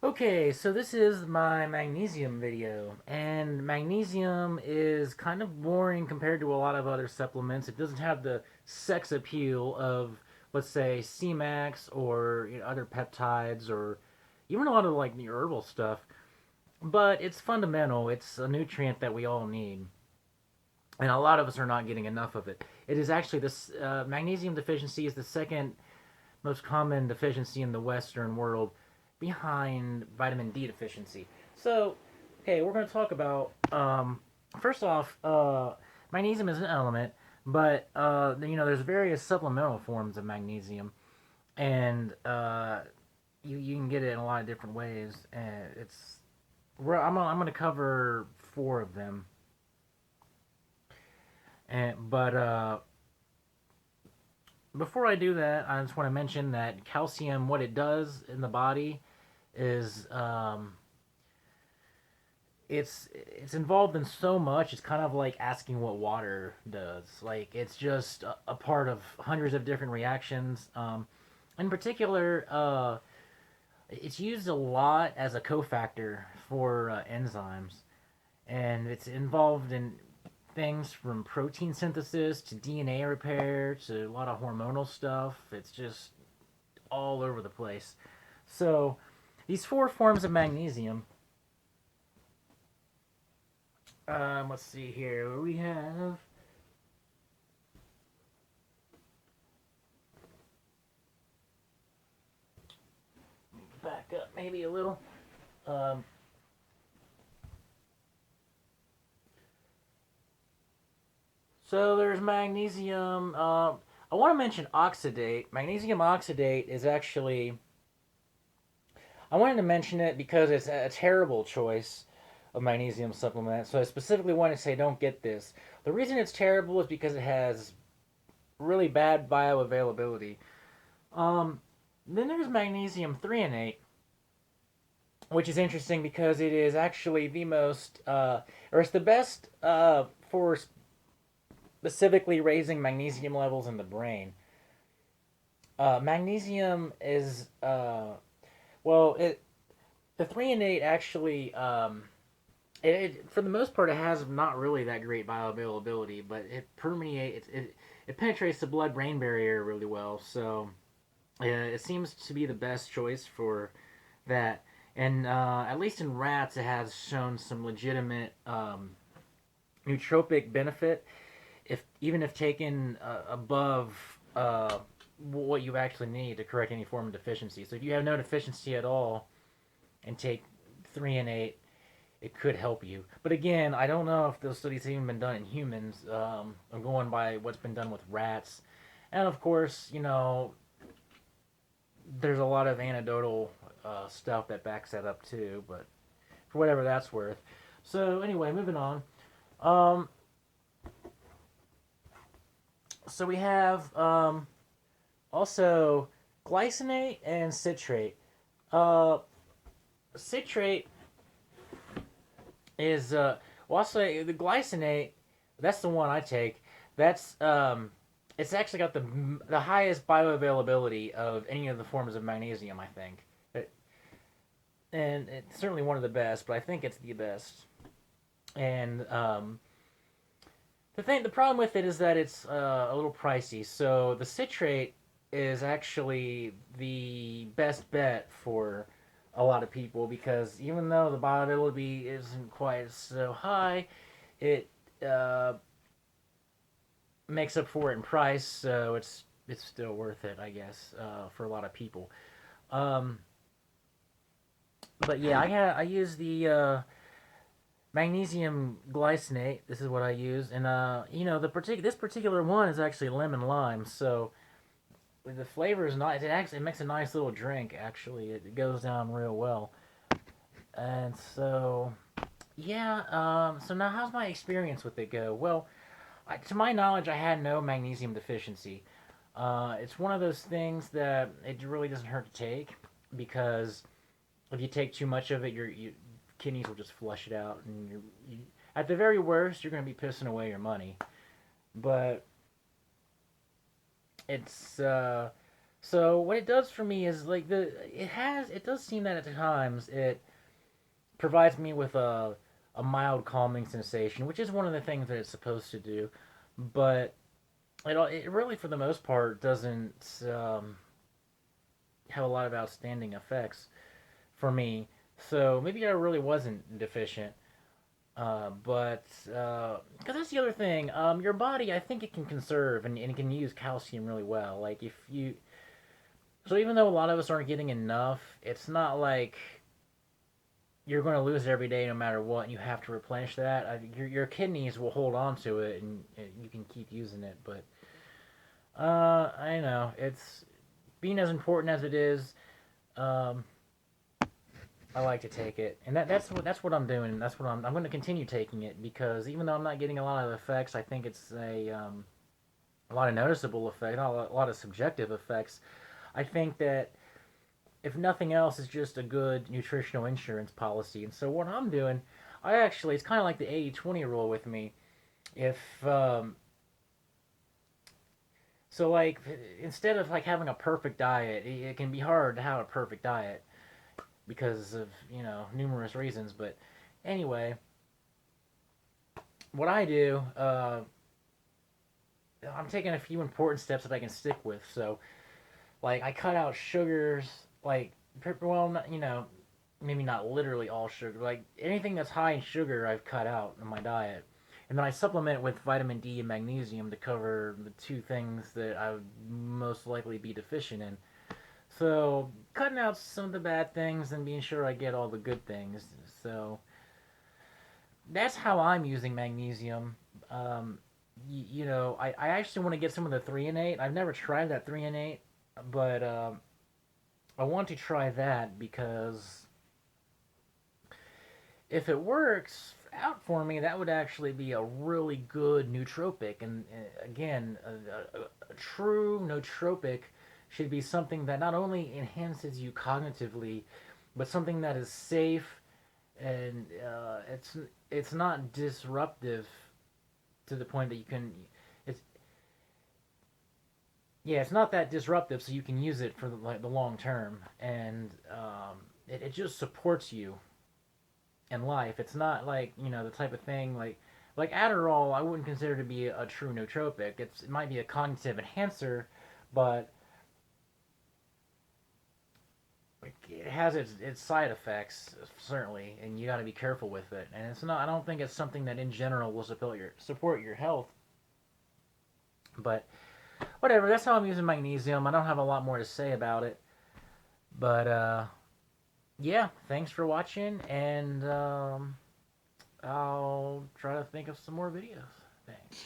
Okay, so this is my magnesium video, and magnesium is kind of boring compared to a lot of other supplements. It doesn't have the sex appeal of, let's say, C-Max or other peptides or even a lot of like the herbal stuff. But it's fundamental. It's a nutrient that we all need, and a lot of us are not getting enough of it. It is actually this magnesium deficiency is the second most common deficiency in the Western world, behind vitamin D deficiency. So, okay, we're going to talk about first off, magnesium is an element, but there's various supplemental forms of magnesium, and you can get it in a lot of different ways. And I'm going to cover four of them, and but before I do that, I just want to mention that calcium, what it does in the body, is it's involved in so much. It's kind of like asking what water does. Like it's just a part of hundreds of different reactions. In particular, it's used a lot as a cofactor for enzymes, and it's involved in things from protein synthesis to DNA repair to a lot of hormonal stuff. It's just all over the place. So, these four forms of magnesium. Let's see here. We have back up maybe a little. Um, so there's magnesium. I want to mention oxidate. Magnesium oxidate is actually. I wanted to mention it because it's a terrible choice of magnesium supplement. So I specifically want to say don't get this. The reason it's terrible is because it has really bad bioavailability. Um, then there's magnesium threonate, which is interesting because it is actually the most, or it's the best for specifically raising magnesium levels in the brain. Magnesium is, well, it the threonate actually, for the most part, it has not really that great bioavailability, but it permeates, it penetrates the blood-brain barrier really well. So it seems to be the best choice for that. And at least in rats, it has shown some legitimate nootropic benefit, if even if taken above what you actually need to correct any form of deficiency. So if you have no deficiency at all and take 3 and 8, it could help you. But again, I don't know if those studies have even been done in humans. I'm going by what's been done with rats, and of course, there's a lot of anecdotal stuff that backs that up too. But for whatever that's worth. So anyway, moving on. Um, so we have also glycinate and citrate. Uh, Citrate is well, I'll say the glycinate. That's the one I take. That's it's actually got the highest bioavailability of any of the forms of magnesium. I think, and it's certainly one of the best. But I think it's the best. And the problem with it is that it's a little pricey. So the citrate is actually the best bet for a lot of people because even though the bioavailability isn't quite so high, it makes up for it in price. So it's still worth it, I guess, for a lot of people. Um, but yeah, I use the magnesium glycinate. This is what I use, and this particular one is actually lemon lime. So the flavor is nice. It makes a nice little drink. Actually, it goes down real well. And so yeah. So now, how's my experience with it go? Well, to my knowledge, I had no magnesium deficiency. It's one of those things that it really doesn't hurt to take because if you take too much of it, your kidneys will just flush it out, and at the very worst, you're going to be pissing away your money. But it's So what it does for me is like it does seem that at times it provides me with a mild calming sensation, which is one of the things that it's supposed to do. But it really, for the most part, doesn't have a lot of outstanding effects for me. So maybe I really wasn't deficient. But because that's the other thing, your body, I think it can conserve and it can use calcium really well. Like if you, so even though a lot of us aren't getting enough, it's not like you're going to lose it every day no matter what, and you have to replenish that. Your kidneys will hold on to it, and you can keep using it. But I know it's being as important as it is. Um, I like to take it, and that's what I'm doing. That's what I'm going to continue taking it because even though I'm not getting a lot of effects, I think it's a lot of noticeable effects, not a lot of subjective effects. I think that if nothing else, it's just a good nutritional insurance policy. And so what I'm doing, I actually, it's kind of like the 80-20 rule with me. If so, like instead of like having a perfect diet, it can be hard to have a perfect diet because of numerous reasons. But anyway, what I do, I'm taking a few important steps that I can stick with. So like I cut out sugars, like well, maybe not literally all sugar. Like anything that's high in sugar, I've cut out in my diet, and then I supplement with vitamin D and magnesium to cover the two things that I would most likely be deficient in. So cutting out some of the bad things and being sure I get all the good things. So that's how I'm using magnesium. I actually want to get some of the 3 and 8. I've never tried that 3 and 8, but I want to try that because if it works out for me, that would actually be a really good nootropic. And again, a true nootropic should be something that not only enhances you cognitively, but something that is safe and it's not disruptive to the point that you can. It's yeah, it's not that disruptive, so you can use it for the long term, and it just supports you in life. It's not like the type of thing like Adderall. I wouldn't consider to be a true nootropic. It might be a cognitive enhancer, but it has its side effects certainly, and you got to be careful with it. And it's not. I don't think it's something that in general will support your health. But whatever. That's how I'm using magnesium. I don't have a lot more to say about it. But yeah, thanks for watching, and I'll try to think of some more videos. Thanks.